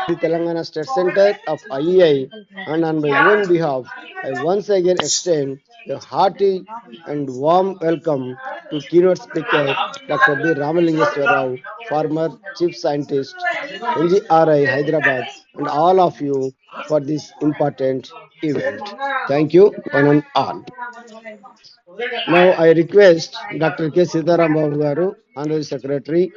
The Telangana State Center of IEI, and on my own behalf, I once again extend a hearty and warm welcome to keynote speaker Dr. B. Ramalingeswara Rao, former Chief Scientist, NGRI Hyderabad, and all of you for this important event. Thank you, one and all. Now I request Dr. K. Sitaram Babu Garu, Honorary Secretary.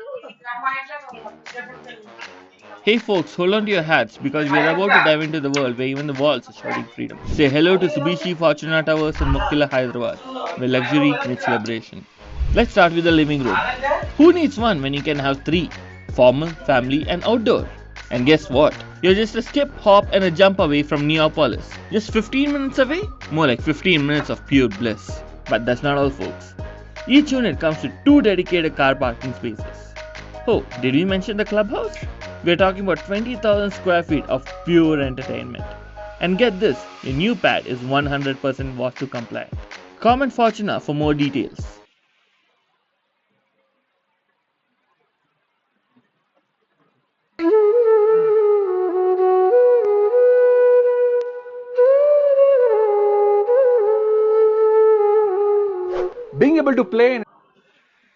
Hey folks, hold on to your hats because we are about to dive into the world where even the walls are shouting freedom. Say hello to Subishi, Fortuna Towers, and Mokila Hyderabad, where luxury meets celebration. Let's start with the living room. Who needs one when you can have three? Formal, family, and outdoor. And guess what? You're just a skip, hop, and a jump away from Neapolis. Just 15 minutes away? More like 15 minutes of pure bliss. But that's not all, folks. Each unit comes with 2 dedicated car parking spaces. Oh, did we mention the clubhouse? We're talking about 20,000 square feet of pure entertainment. And get this, your new pad is 100% Vastu compliant. Comment Fortuna for more details. Being able to play in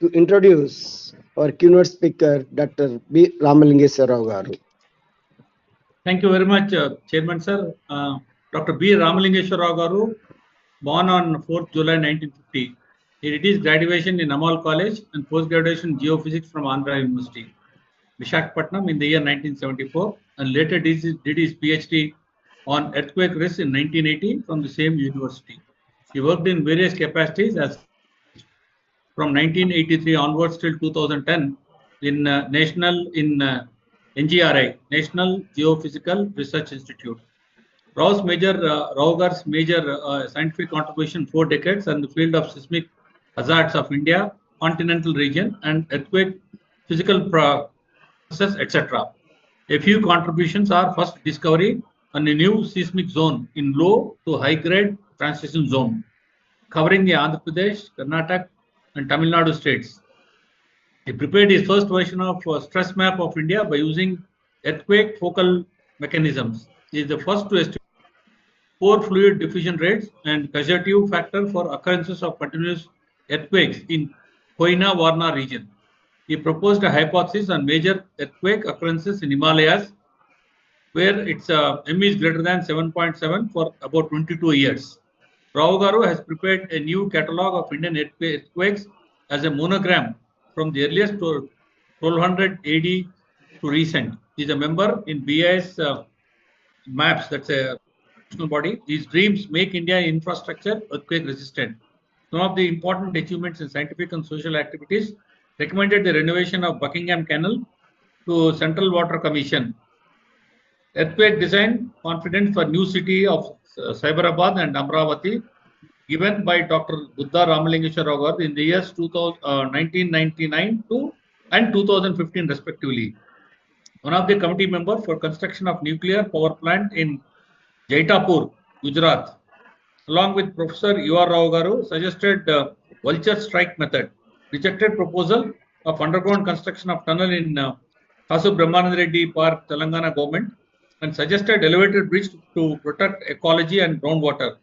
To introduce our keynote speaker, Dr. B. Ramalingeswara Rao Garu. Thank you very much, Chairman Sir. Dr. B. Ramalingeshwara Rao Garu, born on 4th July 1950. He did his graduation in Amal College and post-graduation in Geophysics from Andhra University, Visakhapatnam in the year 1974, and later did his PhD on earthquake risk in 1980 from the same university. He worked in various capacities as from 1983 onwards till 2010 in NGRI, National Geophysical Research Institute. Rao Gar's major scientific contribution 4 decades in the field of seismic hazards of India, continental region, and earthquake physical process, etc. A few contributions are first discovery on a new seismic zone in low to high grade transition zone, covering the Andhra Pradesh, Karnataka, and Tamil Nadu states. He prepared his first version of stress map of India by using earthquake focal mechanisms. He is the first to estimate pore fluid diffusion rates and causative factor for occurrences of continuous earthquakes in Koina-Varna region. He proposed a hypothesis on major earthquake occurrences in Himalayas, where its M is greater than 7.7 for about 22 years. Rao Garu has prepared a new catalogue of Indian earthquakes as a monogram from the earliest to 1200 AD to recent. He is a member in BIS MAPS, that's a national body. These dreams make India infrastructure earthquake resistant. Some of the important achievements in scientific and social activities recommended the renovation of Buckingham Canal to Central Water Commission. Earthquake design confidence for new city of Cyberabad and Amravati, given by Dr. Buddha Ramalingeshwara Rao in the years 1999 and 2015 respectively. One of the committee members for construction of nuclear power plant in Jaitapur, Gujarat, along with Professor U.R. Rao Garu, suggested vulture strike method, rejected proposal of underground construction of tunnel in Kasu Brahmanand Reddy Park, Telangana government, and suggested elevated bridge to protect ecology and groundwater.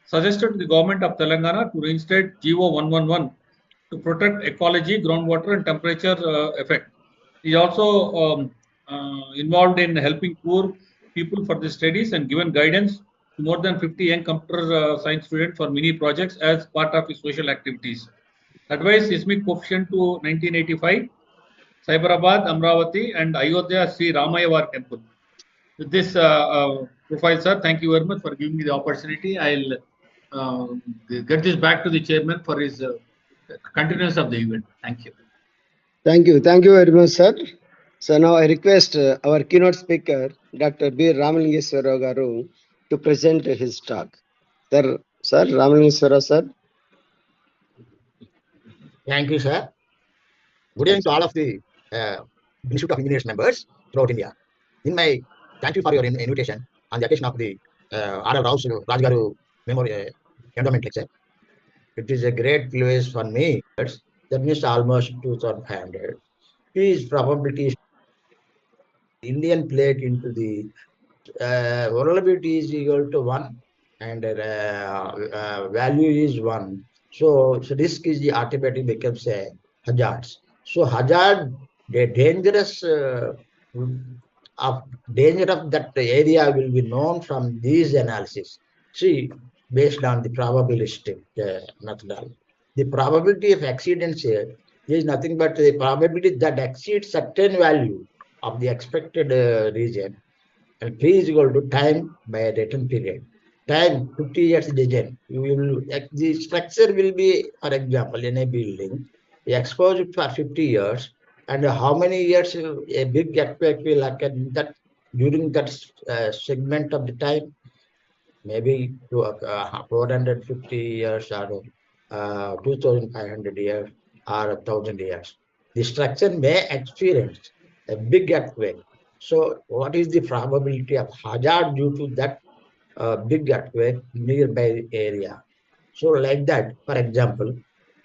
Suggested to the government of Telangana to reinstate GO 111 to protect ecology, groundwater, and temperature effect. He also involved in helping poor people for the studies and given guidance to more than 50 young computer science students for mini projects as part of his social activities. Advised seismic coefficient to 1985, Cyberabad, Amravati, and Ayodhya Sri Ramayavar temple. With this profile, sir, thank you very much for giving me the opportunity. I'll get this back to the chairman for his continuance of the event. Thank you. Thank you. Thank you very much, sir. So now I request our keynote speaker, Dr. B. Ramalingeswara Rao Garu, to present his talk. Sir, Ramalingeswara, sir. Thank you, sir. Good evening to all of the Institute of Engineers members throughout India. Thank you for your invitation on the occasion of the R.L. Raj Garu Memorial Endowment Lecture. It is a great place for me. That means almost 2,500. His probability Indian plate into the vulnerability is equal to 1 and value is 1. So risk is the automatically becomes a hazard. So hazard, the dangerous of danger of that area will be known from these analysis. See, based on the probabilistic methodology. The probability of accidents here is nothing but the probability that exceeds certain value of the expected region, and P is equal to time by return period. Time 50 years design. You will the structure will be, for example, in a building, exposed for 50 years, and how many years a big earthquake will occur in that during that segment of the time, maybe 450 years or 2,500 years or 1,000 years. The structure may experience a big earthquake. So, what is the probability of hazard due to that big earthquake nearby area? So, like that, for example,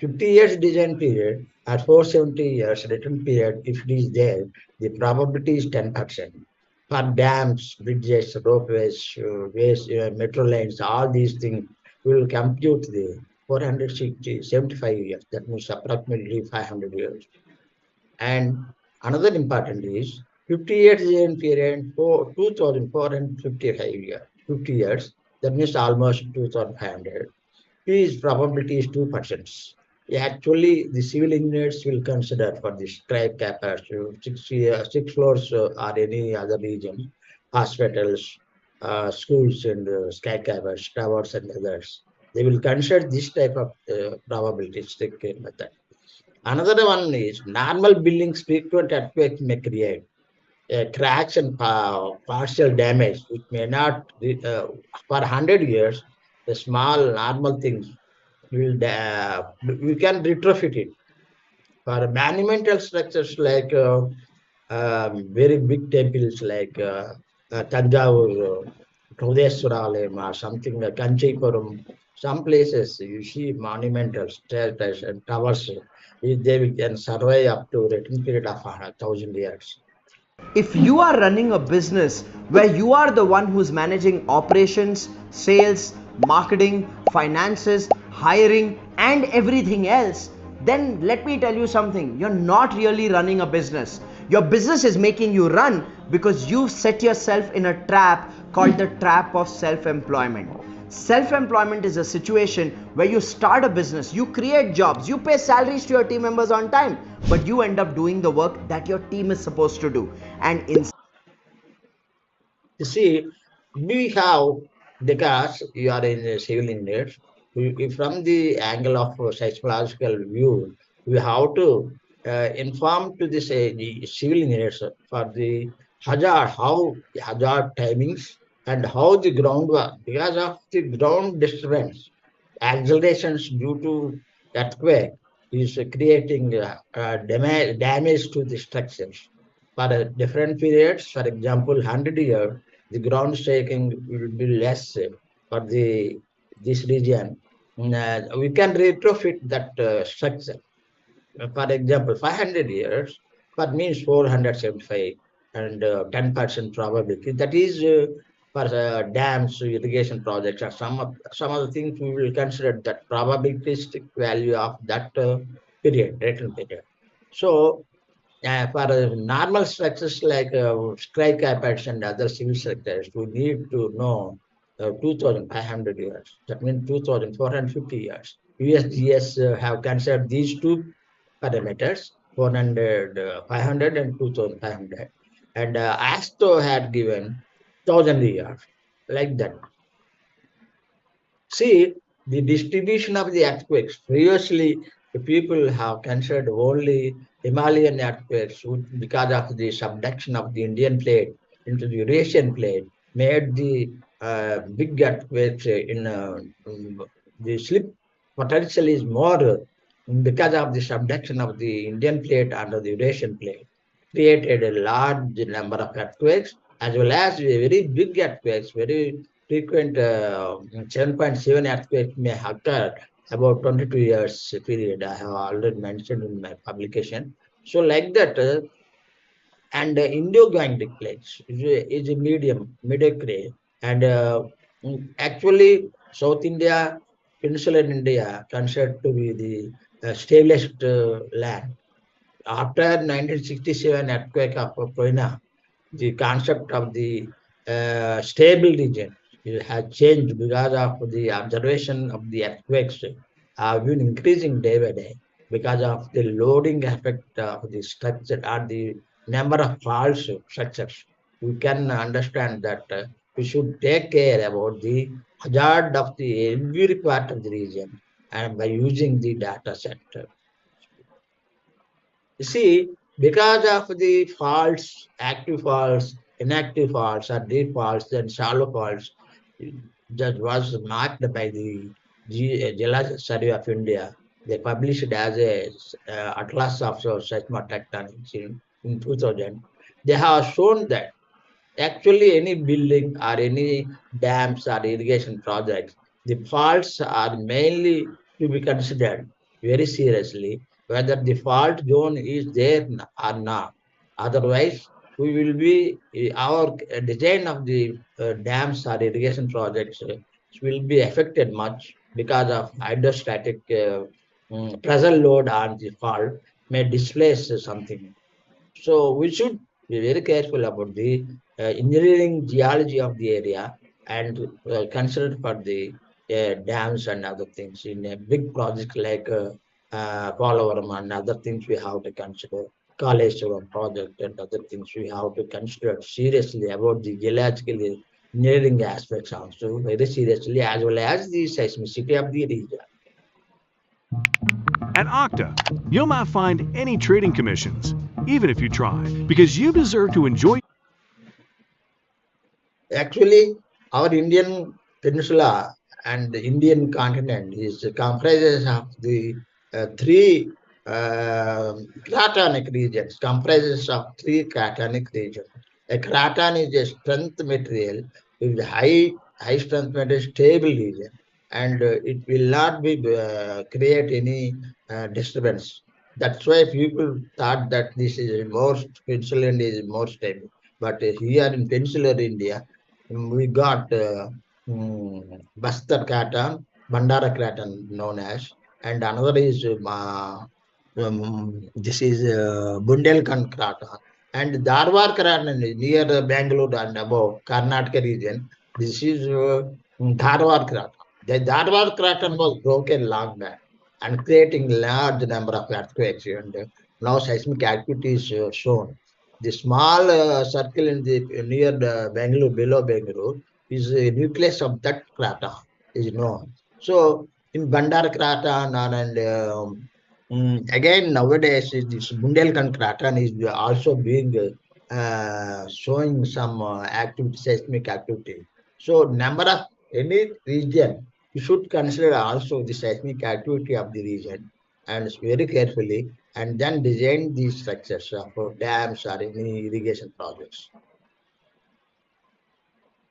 50 years design period or 470 years return period, if it is there, the probability is 10%. For dams, bridges, ropeways, metro lines, all these things, we will compute the 475 years. That means approximately 500 years. And another important is 50 years design period for 2,455 years. 50 years, that means almost 2,500. His probability is 2%. Actually, the civil engineers will consider for the strike capacity, 6 floors or any other region, hospitals, schools and sky cappers, towers and others. They will consider this type of probabilistic method. Another one is normal buildings frequent earthquakes may create cracks and partial damage, which may not, for 100 years, the small normal things will we can retrofit it. For monumental structures like very big temples like Tanjavur, Kodeswara or something like Kanchipuram, some places you see monumental structures and towers, they can survive up to a return period of 1,000 years. If you are running a business where you are the one who's managing operations, sales, marketing, finances, hiring, and everything else, then let me tell you something. You're not really running a business. Your business is making you run because you've set yourself in a trap called the trap of self-employment. Self-employment is a situation where you start a business, you create jobs, you pay salaries to your team members on time, but you end up doing the work that your team is supposed to do. And in You see, we have, because you are in a civil engineers, from the angle of seismological view, we have to inform to this the civil engineers for the hazard, how the hazard timings and how the groundwork, because of the ground disturbance, accelerations due to earthquake is creating damage to the structures. For different periods, for example, 100 years, the ground shaking will be less for this region. We can retrofit that structure. For example, 500 years, that means 475 and 10% probability. That is for dams, irrigation projects, or some of the things we will consider that probabilistic value of that period, return period. So for normal structures like sky cappers and other civil structures, we need to know 2,500 years. That means 2,450 years. USGS have considered these two parameters, 400, 500 and 2,500. And ASTO had given 1,000 years, like that. See, the distribution of the earthquakes. Previously, the people have considered only Himalayan earthquakes because of the subduction of the Indian plate into the Eurasian plate, made the big earthquakes in the slip potential is more because of the subduction of the Indian plate under the Eurasian plate, created a large number of earthquakes as well as very big earthquakes, very frequent 7.7 earthquake may occur about 22 years period. I have already mentioned in my publication. So like that, And Indo-Gangetic plates is a mediocre, and actually South India, Peninsular India, considered to be the stablest land. After 1967 earthquake of Koina, the concept of the stable region has changed because of the observation of the earthquakes have been increasing day by day because of the loading effect of the structure or the number of faults structures. We can understand that we should take care about the hazard of the every part of the region and by using the data set. You see, because of the faults, active faults, inactive faults, or deep faults, and shallow faults, that was marked by the Geological Survey of India. They published it as a atlas of seismotectonics in 2000. They have shown that actually any building or any dams or irrigation projects, the faults are mainly to be considered very seriously whether the fault zone is there or not. Otherwise, we will be our design of the dams or irrigation projects will be affected much because of hydrostatic pressure load on the fault may displace something. So we should be very careful about the engineering geology of the area and consider for the dams and other things in a big project like Polavaram and other things we have to consider. Kaleshwaram project and other things we have to consider seriously about the geological engineering aspects also very seriously as well as the seismicity of the region. At Okta, you'll not find any trading commissions, even if you try, because you deserve to enjoy. Actually, our Indian peninsula and the Indian continent is comprises of the three cratonic regions, comprises of three cratonic regions. A craton is a strength material with high strength material, stable region, and it will not be create any disturbance. That's why people thought that this is more peninsular India is more stable. But here in peninsular India, we got Bastar Craton, Bandara Craton known as, and another is this is Bundelkhand Craton, and Dharwar Craton is near Bangalore and above Karnataka region. This is Dharwar Craton. The Dharwar Craton was broken long back and creating large number of earthquakes, and now seismic activity is shown. The small circle in the near the Bangalore, below Bangalore, is a nucleus of that crater is known. So in Bandar crater and again nowadays this Bundelkhand crater is also being showing some activity, seismic activity. So number of any region, you should consider also the seismic activity of the region and very carefully and then design these structures for dams or any irrigation projects.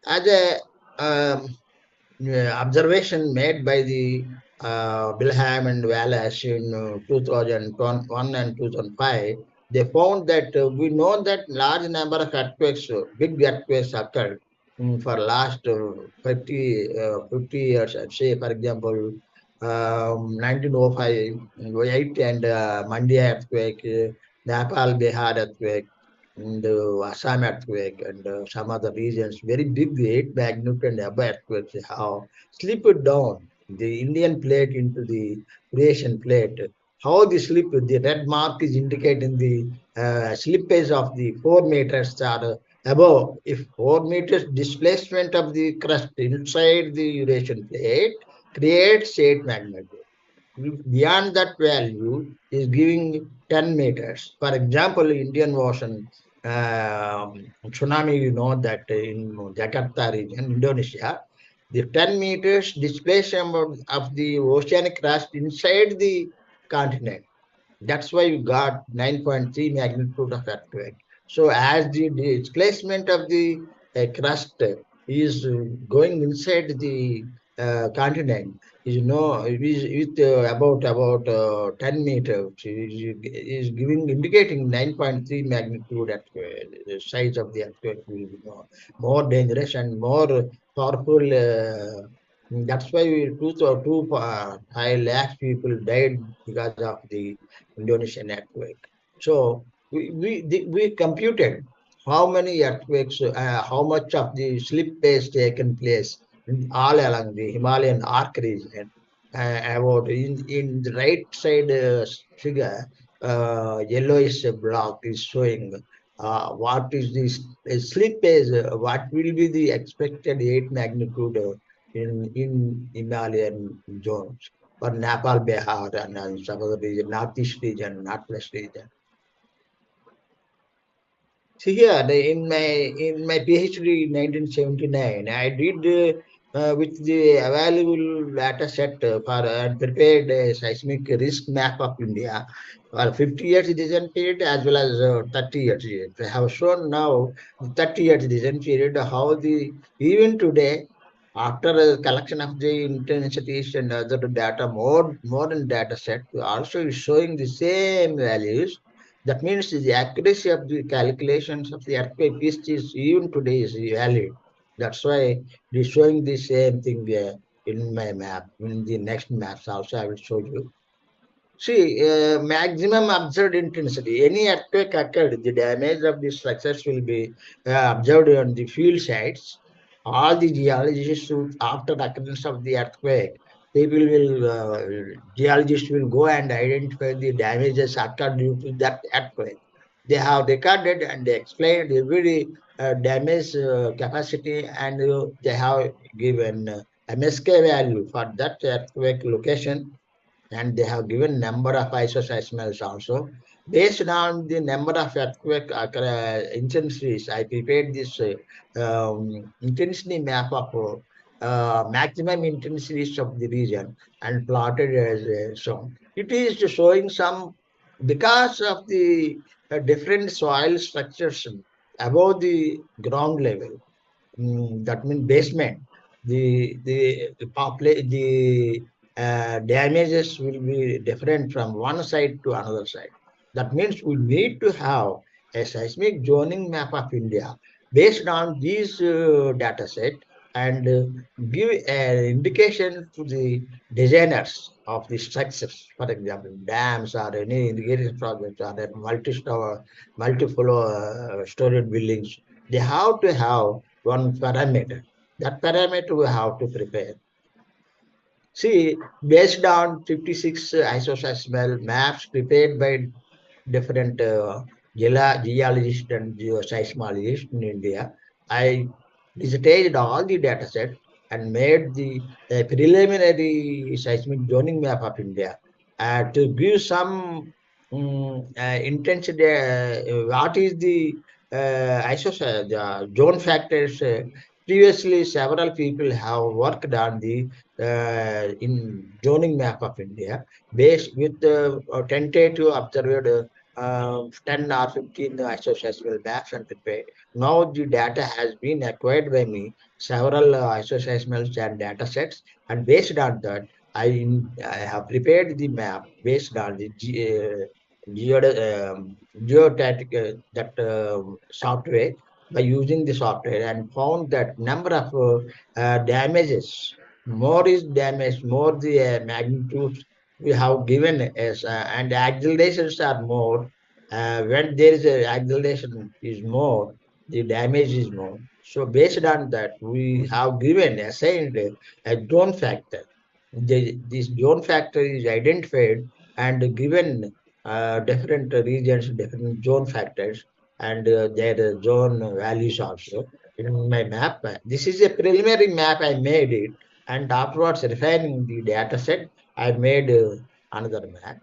As a observation made by the Bilham and Wallace in 2001 and 2005, they found that we know that large number of earthquakes, big earthquakes occurred for last 50 years. Say, for example, 1905, 08 and Mandya earthquake, Nepal, Bihar earthquake, and Assam earthquake, and some other regions, very big 8 magnitude and above earthquakes have slipped down the Indian plate into the Eurasian plate. How the slip, the red mark is indicating the slippage of the 4 meters or above. If 4 meters displacement of the crust inside the Eurasian plate creates 8 magnitude. Beyond that value is giving 10 meters. For example, Indian Ocean tsunami, you know that in Jakarta region, Indonesia, the 10 meters displacement of the oceanic crust inside the continent. That's why you got 9.3 magnitude of earthquake. So as the displacement of the crust is going inside the continent, is it is with about 10 meters is giving indicating 9.3 magnitude at the size of the earthquake will be more dangerous and more powerful. That's why 5 lakh people died because of the Indonesian earthquake. So we computed how many earthquakes, how much of the slip has taken place all along the Himalayan arc region. About in the right side figure, yellowish block is showing what is this slippage, what will be the expected 8 magnitude in Himalayan zones for Nepal, Bihar, and some other region, northeast region, northwest region. See here, in my PhD in 1979, I did with the available data set for prepared seismic risk map of India for 50 years decision period as well as 30 years period. I have shown now the 30 years decision period how the even today after a collection of the intensities and other data, more modern data set also is showing the same values. That means the accuracy of the calculations of the earthquake is even today is valid. That's why it is showing the same thing in my map. In the next maps also I will show you. See, maximum observed intensity. Any earthquake occurred, the damage of the structures will be observed on the field sites. All the geologists, after the occurrence of the earthquake, geologists will go and identify the damages occurred due to that earthquake. They have recorded and they explained every damage capacity, and they have given MSK value for that earthquake location, and they have given number of isoseismals also. Based on the number of earthquake intensities, I prepared this intensity map of maximum intensities of the region and plotted as shown. It is showing some, because of the different soil structures above the ground level, that means basement, the damages will be different from one side to another side. That means we need to have a seismic zoning map of India based on these data set, and give an indication to the designers of the structures, for example, dams or any irrigation projects or multi-floor storage buildings. They have to have one parameter. That parameter we have to prepare. See, based on 56 isoseismal maps prepared by different geologists and geoseismologists in India, I digitized all the data set and made the preliminary seismic zoning map of India to give some intensity. What is the the zone factors? Previously, several people have worked on the in zoning map of India based with tentative observed 10 or 15 isoseismal maps and prepared. Now the data has been acquired by me, several isoseismals and data sets, and based on that, I have prepared the map based on the geostatic software, by using the software, and found that number of damages, more is damage, more the magnitude we have given as, and accelerations are more. When there is a acceleration is more, the damage is more. So based on that, we have given assigned a zone factor. This zone factor is identified and given different regions, different zone factors, and their zone values also in my map. This is a preliminary map I made it, and afterwards refining the data set, I made another map.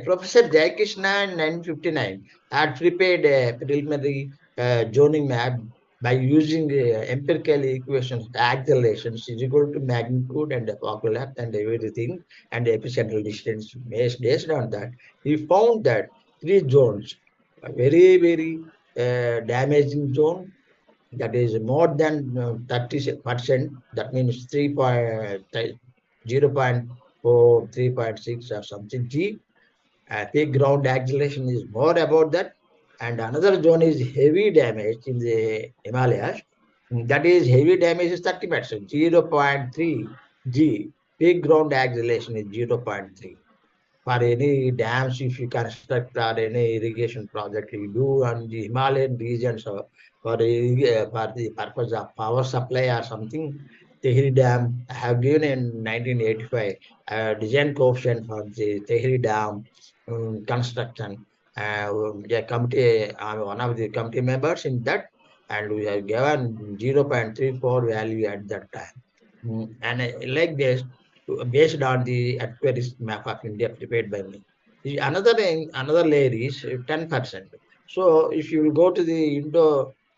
Professor Jayakrishna in 1959 had prepared a preliminary zoning map by using empirical equations. Accelerations is equal to magnitude and the focal length and everything, and the epicentral distance. Based on that, he found that three zones, a very, very damaging zone, that is more than 30%, that means 0.4, 3.6 or something. G, peak ground acceleration is more about that. And another zone is heavy damage in the Himalayas. That is heavy damage is 30%, 0.3 G. Peak ground acceleration is 0.3. For any dams, if you construct or any irrigation project you do on the Himalayan regions or for the purpose of power supply or something, Tehri Dam have given in 1985 design coefficient for the Tehri Dam construction. The committee, I'm one of the committee members in that, and we have given 0.34 value at that time. And like this, based on the earthquake map of India prepared by me. Another thing, another layer is 10%. So if you will go to the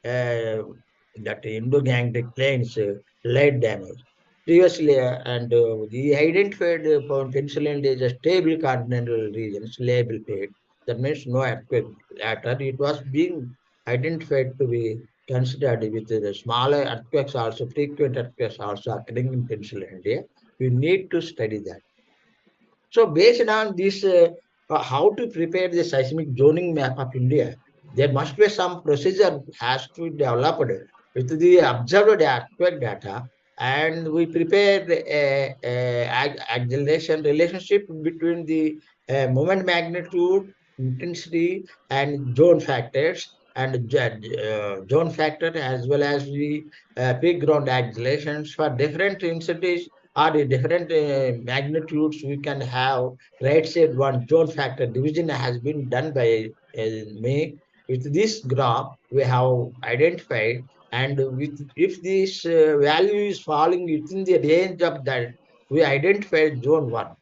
that Indo-Gangetic plains, light damage. Previously, and the identified Peninsular as a stable continental region, label paid. That means no earthquake. Later, it was being identified to be considered with the smaller earthquakes also, frequent earthquakes also occurring in Peninsular India. We need to study that. So based on this, how to prepare the seismic zoning map of India, there must be some procedure has to be developed with the observed earthquake data, and we prepare a acceleration relationship between the moment magnitude, intensity, and zone factors, and zone factor as well as the peak ground accelerations for different intensities or the different magnitudes. We can have right side one zone factor division has been done by me. With this graph, we have identified, and with if this value is falling within the range of that, we identified zone 1,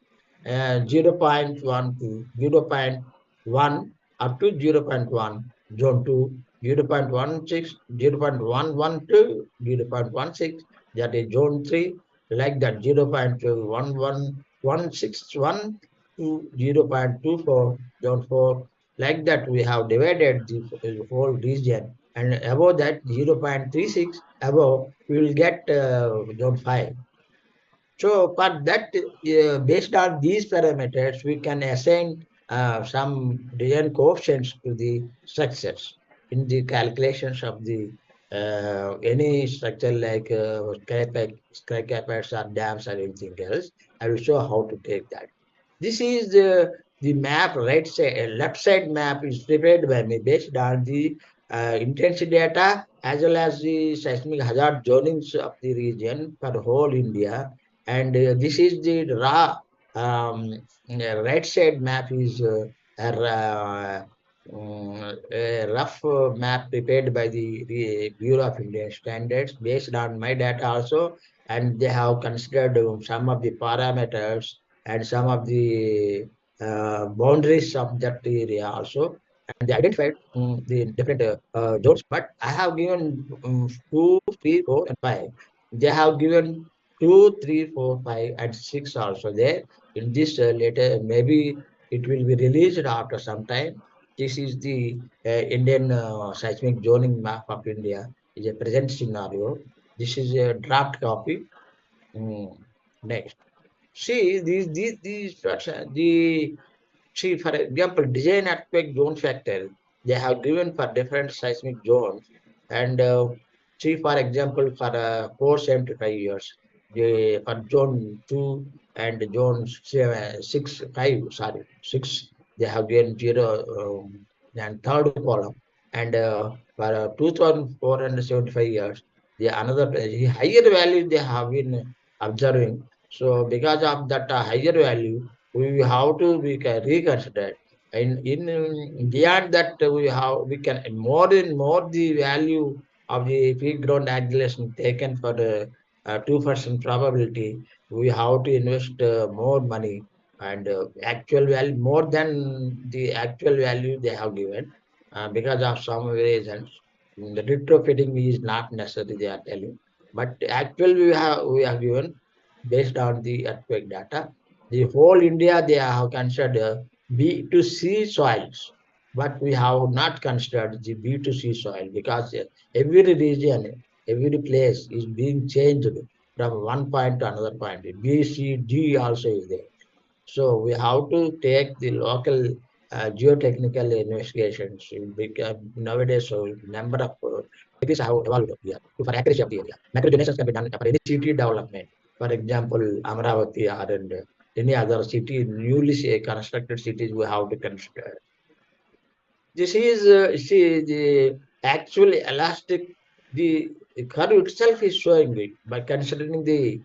0.1 to 0.1 up to 0.1, zone 2, 0.16, 0.11 to 0.16, that is zone 3, like that 0.161 to 0.24, zone 4. Like that, we have divided the whole region, and above that 0.36 above, we will get zone 5. So for that, based on these parameters, we can assign some design coefficients to the structures in the calculations of the any structure like skyscrapers or dams or anything else. I will show how to take that. This is the map, right side, left side map is prepared by me based on the intensity data as well as the seismic hazard zonings of the region for whole India. And this is the raw right side map is a rough map prepared by the Bureau of Indian Standards based on my data also, and they have considered some of the parameters and some of the boundaries of that area also, and they identified the different zones. But I have given 2, 3, 4, and 5. They have given 2, 3, 4, 5, and 6 also there. In this later, maybe it will be released after some time. This is the Indian seismic zoning map of India. Is a present scenario. This is a draft copy. Next. See, see, for example, design earthquake zone factor, they have given for different seismic zones. And see, for example, for 475 years, for zone 2 and zone 6, 5, sorry, 6, they have given 0 and third column. And for 2475 years, the another higher value they have been observing. So because of that higher value, we have to be reconsider. And in beyond that, we can more and more the value of the peak ground acceleration taken for the 2% probability. We have to invest more money, and actual value more than the actual value they have given because of some reasons. The retrofitting is not necessary, they are telling, but actual we have given based on the earthquake data. The whole India they have considered B2C soils, but we have not considered the B2C soil because every region, every place is being changed. from one point to another point. B, C, D also is there. So we have to take the local geotechnical investigations. Nowadays, so number of techniques have evolved here for accuracy of the area. Macro donations can be done for any city development. For example, Amravati or and any other city, newly constructed cities, we have to construct. This is see the actual elastic. The curve itself is showing it by considering the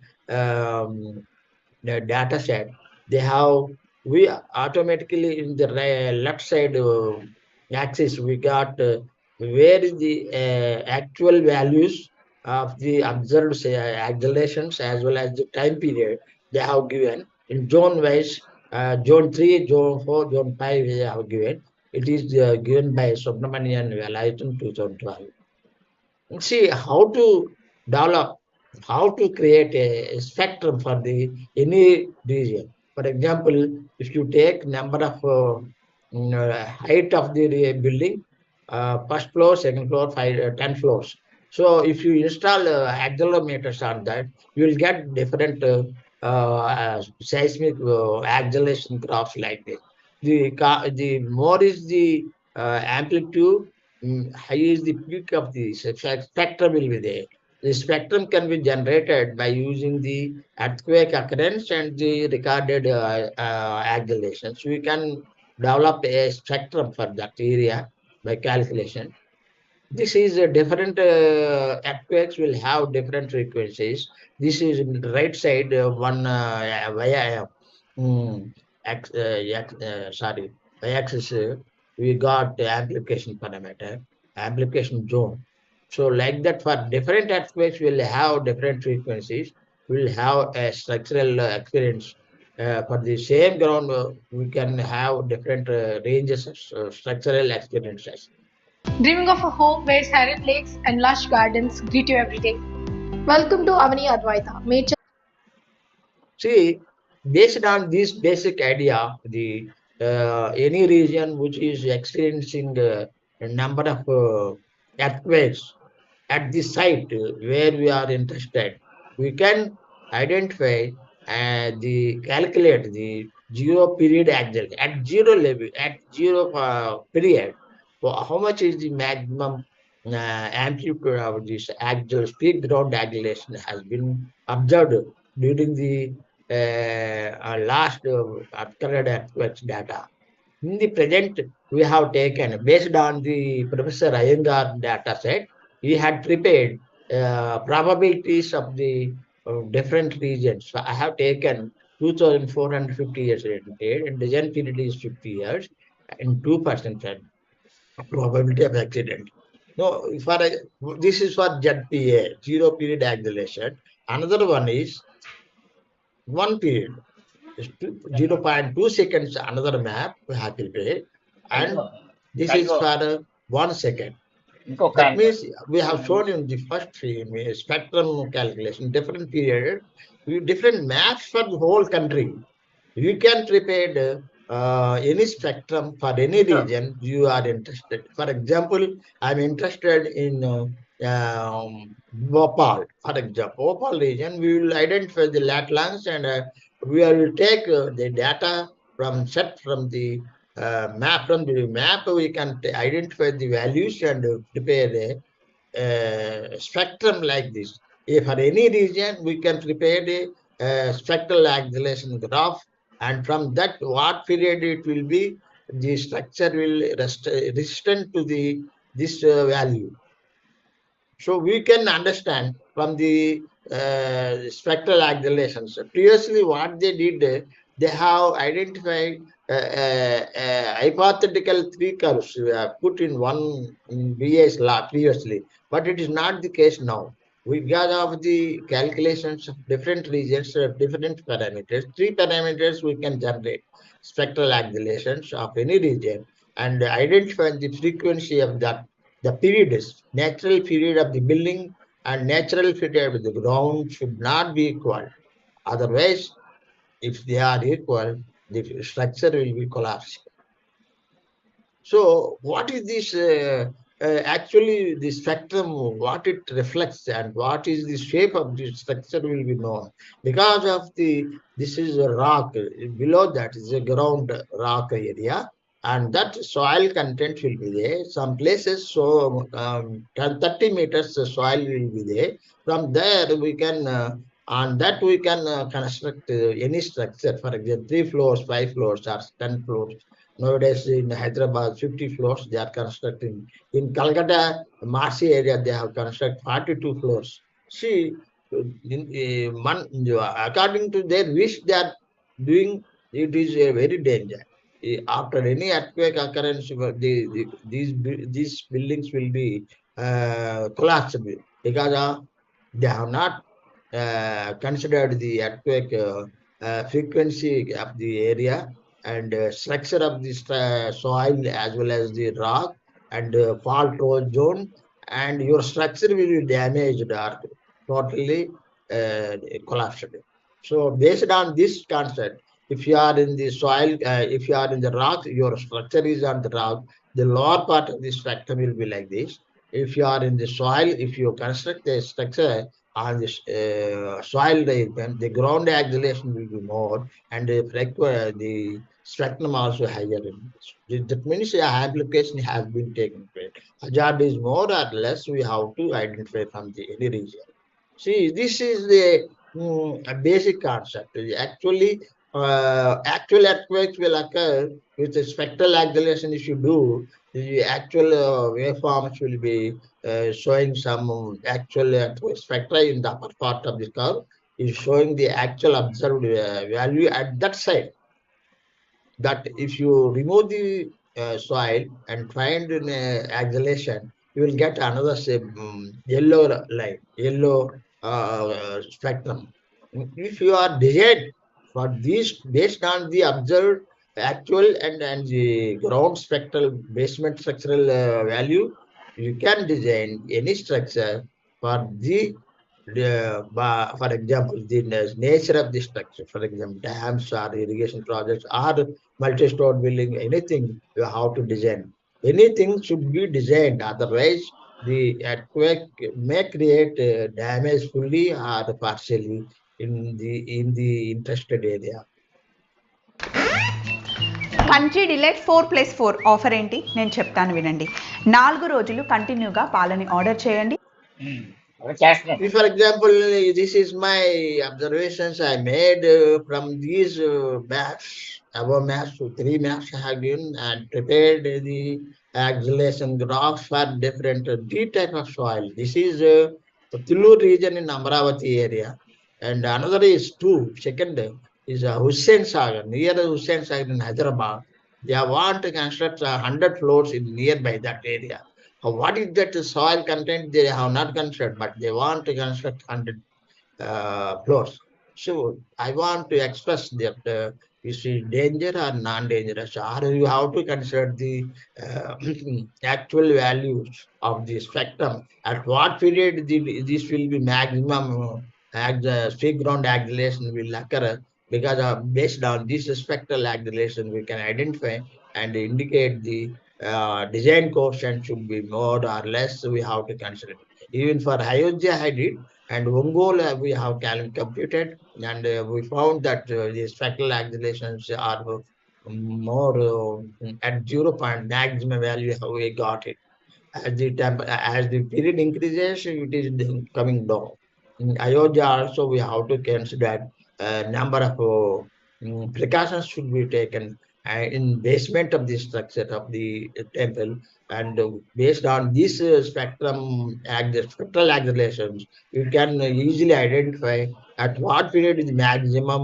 data set. They have we automatically in the left side axis we got where is the actual values of the observed accelerations as well as the time period they have given in zone wise. Zone 3, zone 4, zone 5 they have given. It is given by Subramanian Velayathan 2012. See how to develop, how to create a spectrum for the any region. For example, if you take number of height of the building, first floor, second floor, 10 floors. So if you install accelerometers on that, you will get different seismic acceleration graphs like this. The more is the amplitude, high is the peak of the spectrum will be there. The spectrum can be generated by using the earthquake occurrence and the recorded accelerations. We can develop a spectrum for that area by calculation. This is a different earthquakes will have different frequencies. This is in the right side one via sorry y-axis we got the application parameter, application zone. So like that for different earthquakes will have different frequencies. Will have a structural experience. For the same ground, we can have different ranges of structural experiences. Dreaming of a home where serene lakes and lush gardens greet you every day? Welcome to Avani Advaita. See, based on this basic idea, the any region which is experiencing a number of earthquakes at the site where we are interested, we can identify calculate the zero period angle at zero level, at zero period. How much is the maximum amplitude of this axial peak ground acceleration has been observed during the last occurred earthquakes data. In the present, we have taken, based on the Professor Iyengar data set, he had prepared probabilities of the different regions. So I have taken 2,450 years and design period is 50 years and 2% probability of accident. No, this is for ZPA, zero period acceleration. Another one is one period. 0.2 seconds, another map we have prepared, and this is for 1 second. That means we have shown in the first spectrum calculation, different period, different maps for the whole country. You can prepare any spectrum for any region you are interested. For example, I'm interested in Bhopal. For example, Bhopal region, we will identify the lat longs and we will take the data from the map. From the map, we can identify the values and prepare a spectrum like this. If for any region, we can prepare the spectral acceleration graph, and from that, what period it will be, the structure will resistant to this value. So we can understand from the spectral accelerations. Previously, what they did, they have identified hypothetical three curves put in one BA's law previously, but it is not the case now. We got of the calculations of different regions, different parameters. Three parameters we can generate spectral accelerations of any region and identify the frequency of that. The period is natural period of the building and natural period of the ground should not be equal. Otherwise, if they are equal, the structure will be collapsed. So, what is this actually the spectrum, what it reflects and what is the shape of the structure will be known. Because of this is a rock, below that is a ground rock area, and that soil content will be there. Some places, so 30 meters the soil will be there. From there we can, on that we can construct any structure, for example, 3 floors, 5 floors, or 10 floors. Nowadays in Hyderabad, 50 floors they are constructing. In Calcutta, Marsi area, they have constructed 42 floors. See, according to their wish, they are doing, it is a very danger. After any earthquake occurrence, these buildings will be collapsed because they have not considered the earthquake frequency of the area and structure of the soil as well as the rock and fault zone, and your structure will be damaged or totally collapsed. So based on this concept, if you are in the soil, if you are in the rock, your structure is on the rock, the lower part of the structure will be like this. If you are in the soil, if you construct a structure on the soil, the ground acceleration will be more, and the spectrum also higher. That means the application has been taken place. Hazard is more or less, we have to identify from the any region. See, this is the a basic concept. Actually, actual earthquakes will occur with the spectral acceleration. If you do, the actual waveforms will be showing some actual earthquake spectra in the upper part of the curve is showing the actual observed value at that side. That if you remove the soil and find an acceleration, you will get another yellow line, yellow spectrum. If you are designed for this based on the observed actual and the ground spectral basement structural value, you can design any structure for for example, the nature of the structure, for example, dams or irrigation projects or multi-story building, anything you have to design. Anything should be designed, otherwise the earthquake may create damage fully or partially in the interested area. Country delight 4+4 offer ఏంటి నేను చెప్తాను వినండి. 4 రోజులు కంటిన్యూగా పాలని order చేయండి. If, for example, this is my observations I made from these maps, above maps, 3 maps I have given and prepared the acceleration graphs for different deep type of soil. This is Tillur region in Amravati area, and another is second is Hussain Sagar, near Hussain Sagar in Hyderabad. They want to construct 100 floors in nearby that area. What is that soil content? They have not considered, but they want to construct 100 floors. So I want to express that is it danger or non-dangerous, or you have to consider the actual values of the spectrum. At what period this will be maximum peak ground acceleration will occur, because based on this spectral acceleration we can identify and indicate the design coefficient should be more or less, we have to consider. Even for Ayodhya I did, and Ongole we have computed, and we found that the spectral accelerations are more at 0 point maximum value how we got it. As the period increases, it is coming down. In Ayodhya also we have to consider number of precautions should be taken in basement of the structure of the temple, and based on this spectral accelerations, you can easily identify at what period the maximum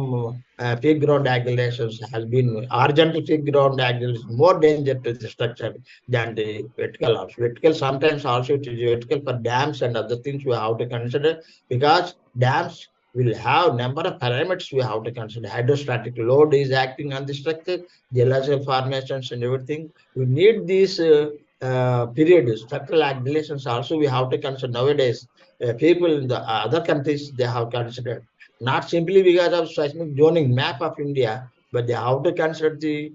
peak ground accelerations has been. Horizontal peak ground acceleration more danger to the structure than the vertical also. Vertical sometimes also it is vertical for dams and other things we have to consider, because dams will have number of parameters we have to consider. Hydrostatic load is acting on the structure, geological formations and everything. We need these periods, structural accelerations also we have to consider. Nowadays, people in the other countries, they have considered, not simply because of seismic zoning map of India, but they have to consider the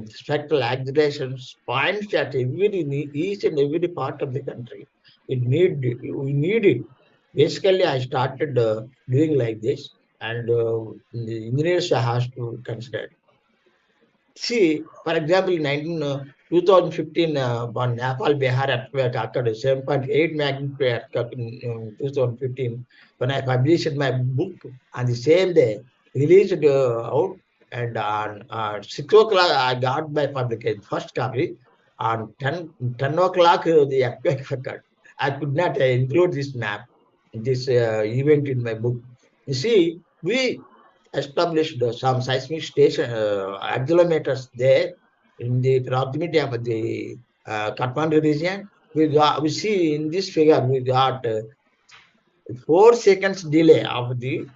spectral accelerations points at each and every part of the country. We need it. Basically, I started doing like this, and the engineers has to consider. See, for example, in 2015, one Nepal Bihar earthquake occurred, 7.8 magnitude earthquake in 2015. When I published my book on the same day, released out, and on 6 o'clock, I got my publication, first copy. On 10 o'clock, the earthquake occurred. I could not include this map, this event in my book. You see, we established some seismic station accelerometers there in the proximity of the Kathmandu region. We see in this figure we got 4 seconds delay of the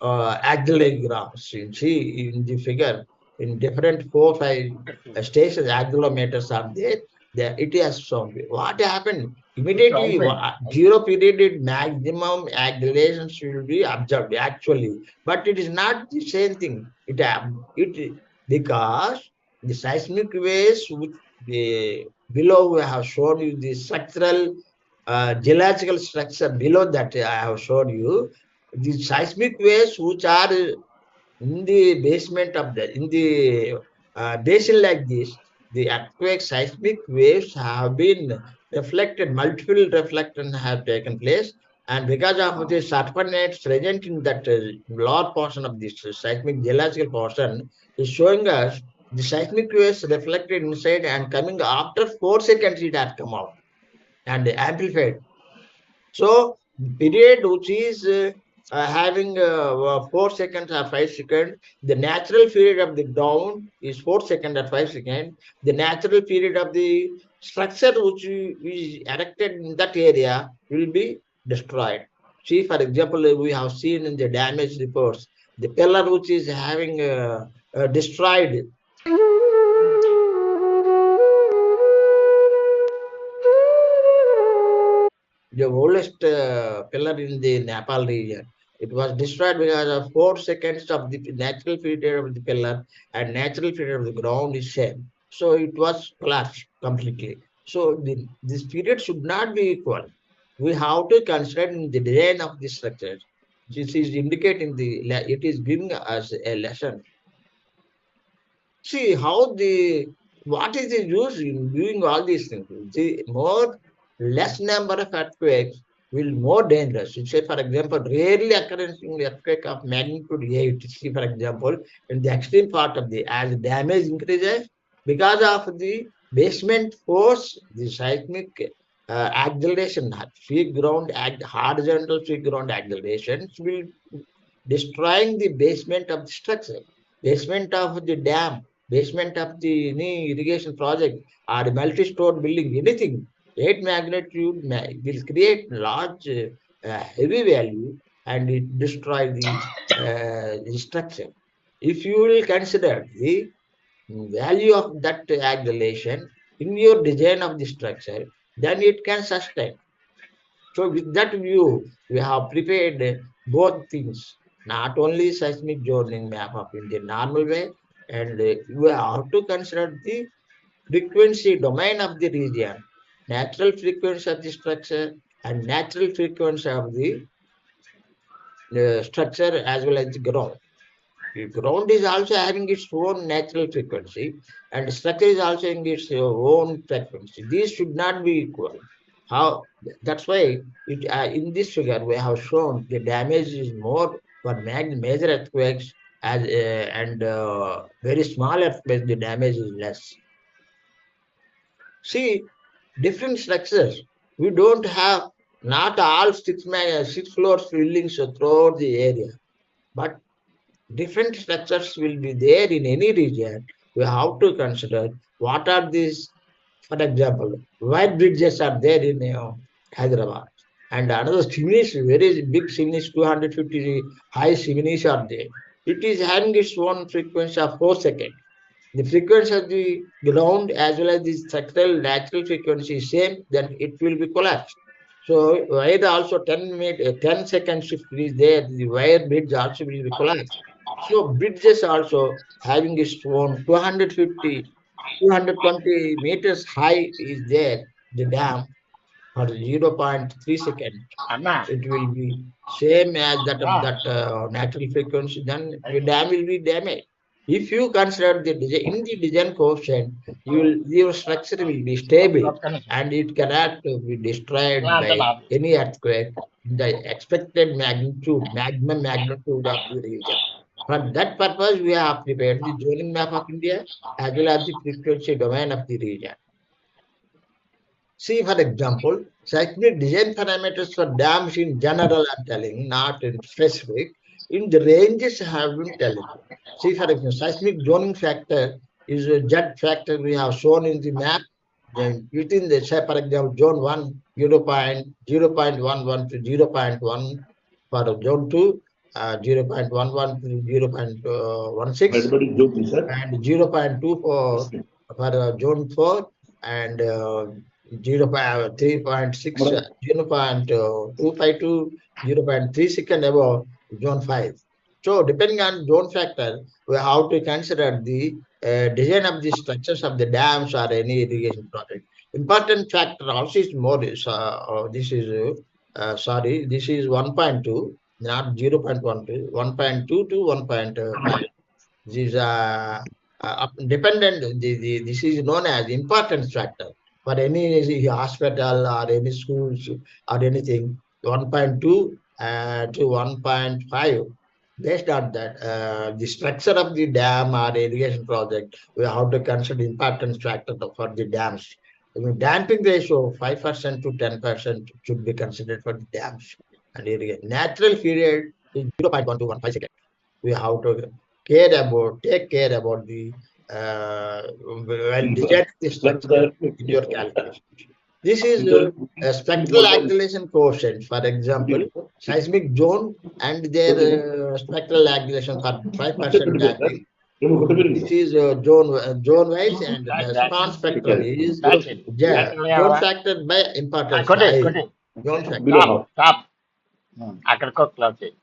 accelerographs. You see in the figure in different 4-5 stations accelerometers are there. It has shown what happened immediately. Zero period maximum accelerations will be observed actually, but it is not the same thing. It because the seismic waves which the below we have shown you the structural geological structure below that I have shown you the seismic waves which are in the basement of in the basin like this, the earthquake seismic waves have been reflected, multiple reflections have taken place, and because of the serpentates present in that lower portion of this seismic geological portion is showing us the seismic waves reflected inside and coming after 4 seconds it has come out and amplified. So period which is having 4 seconds or 5 seconds, the natural period of the ground is 4 seconds or 5 seconds. The natural period of the structure which is erected in that area will be destroyed. See, for example, we have seen in the damage reports, the pillar which is having destroyed. The oldest pillar in the Nepal region. It was destroyed because of 4 seconds of the natural period of the pillar and natural period of the ground is same. So it was collapsed completely. So this period should not be equal. We have to consider in the design of the structure. This is indicating it is giving us a lesson. See how what is the use in doing all these things? The less number of earthquakes will more dangerous. Say, for example, rarely occurring earthquake of magnitude 8. See, for example, in the extreme part of as damage increases, because of the basement force, the seismic acceleration, horizontal free ground accelerations will destroying the basement of the structure, basement of the dam, basement of the irrigation project, or multi-stored building, anything. 8 magnitude will create large heavy value and it destroy the structure. If you will consider the value of that acceleration in your design of the structure, then it can sustain. So with that view, we have prepared both things, not only seismic zoning map of India normal way, and we have to consider the frequency domain of the region, natural frequency of the structure, and natural frequency of the structure as well as the ground. The ground is also having its own natural frequency, and structure is also having its own frequency. These should not be equal. That's why in this figure we have shown the damage is more for major earthquakes and very small earthquakes, the damage is less. See, different structures. We don't have not all 6 floors buildings throughout the area, but different structures will be there in any region. We have to consider what are these. For example, white bridges are there in Hyderabad, and another chimneys, very big chimneys, 250 high chimneys are there. It is having its own frequency of 4 seconds. The frequency of the ground as well as the structural natural frequency is same, then it will be collapsed. So wire also 10 seconds shift is there, the wire bridge also will be collapsed. So bridges also having its own 250, 220 meters high is there, the dam for 0.3 seconds. It will be same as that of that natural frequency, then the dam will be damaged. If you consider the design, in the design coefficient, your structure will be stable and it cannot be destroyed by any earthquake in the expected magnitude, maximum magnitude of the region. For that purpose, we have prepared the zoning map of India as well as the frequency domain of the region. See, for example, seismic design parameters for dams in general are telling, not in specific. In the ranges have been telling. See, for example, seismic zoning factor is a Z factor we have shown in the map. Then within the, say, for example, zone 1, 0.11 to 0.1, for zone 2, 0.11 to 0.16, and 0.2 for zone 4, and 3.6, 0.25 to 0.36 and above zone 5. So depending on zone factor, we have to consider the design of the structures of the dams or any irrigation project. Important factor also is more, this is 1.2, not 0.12, 1.2 to 1.5. This is dependent, this is known as importance factor. For any hospital or any schools or anything, 1.2 to 1.5. Based on that, the structure of the dam or irrigation project, we have to consider importance factor for the dams. Damping ratio 5% to 10% should be considered for the dams and irrigation. Natural period is 0.1 to 1.5 seconds. We have to take care about the when designing the structure in your calculation. This is a spectral acceleration coefficient. For example, seismic zone and their spectral acceleration for 5% damping. This is zone wise, and the span spectral is zone factor by importance 5. Zone factor. అక్కడికో close చేయి